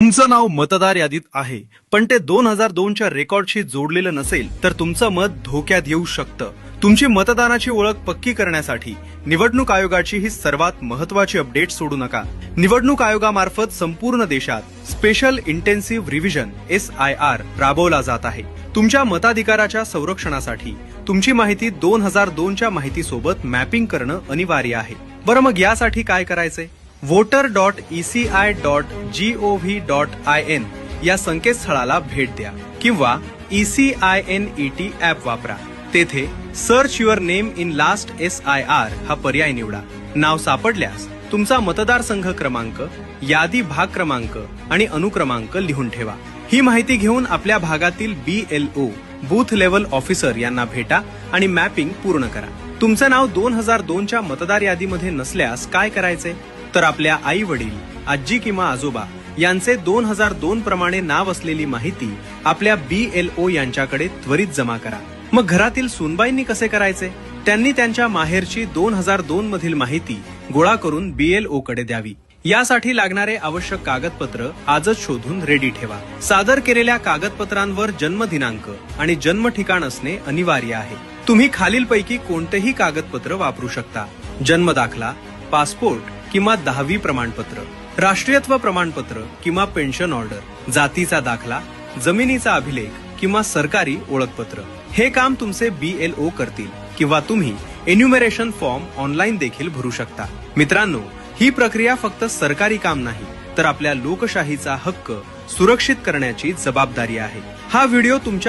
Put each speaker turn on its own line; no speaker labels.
तुमचं नाव मतदार यादीत आहे, पण ते 2002च्या रेकॉर्डशी जोडलेलं नसेल तर तुमचं मत धोक्यात येऊ शकतं. तुमची मतदानाची ओळख पक्की करण्यासाठी निवडणूक आयोगाची ही सर्वात महत्त्वाची अपडेट सोडू नका. निवडणूक आयोगामार्फत संपूर्ण देशात स्पेशल इंटेन्सिव्ह रिव्हिजन SIR राबवला जात आहे. तुमच्या मताधिकाराच्या संरक्षणासाठी तुमची माहिती 2002च्या माहितीसोबत मॅपिंग करणं अनिवार्य आहे. बरं, मग यासाठी काय करायचंय? voter.eci.gov.in या संकेतस्थळाला भेट द्या किंवा ECINET ॲप वापरा. तेथे search your name in last SIR हा पर्याय निवडा. नाव सापडल्यास तुमचा मतदारसंघ क्रमांक, यादी भाग क्रमांक आणि अनुक्रमांक लिहून ठेवा. ही माहिती घेऊन आपल्या भागातील BLO बूथ लेव्हल ऑफिसर यांना भेटा आणि मॅपिंग पूर्ण करा. तुमचं नाव 2002च्या मतदार यादीमध्ये नसल्यास काय करायचे? तर आपल्या आई वडील, आजी किंवा आजोबा यांचे 2002 प्रमाणे नाव असलेली माहिती आपल्या BLO यांच्याकडे त्वरित जमा करा. मग घरातील सूनबाईंनी कसे करायचे? त्यांनी त्यांच्या माहेरची 2002 मधील माहिती गोळा करून BLO कडे द्यावी. यासाठी लागणारे आवश्यक कागदपत्र आजच शोधून रेडी ठेवा. सादर केलेल्या कागदपत्रांवर जन्म दिनांक आणि जन्म ठिकाण असणे अनिवार्य आहे. तुम्ही खालीलपैकी कोणतेही कागदपत्र वापरू शकता: जन्म दाखला, पासपोर्ट किंवा 10वी प्रमाणपत्र, राष्ट्रीयत्व प्रमाणपत्र किंवा पेन्शन ऑर्डर, जातीचा दाखला, जमिनीचा अभिलेख किंवा सरकारी ओळखपत्र. हे काम तुमचे BLO करतील किंवा तुम्ही एन्युमरेशन फॉर्म ऑनलाईन देखील भरू शकता. मित्रांनो, ही प्रक्रिया फक्त सरकारी काम नाही, तर आपल्या लोकशाहीचा हक्क सुरक्षित करण्याची जबाबदारी आहे. हा व्हिडिओ तुमच्या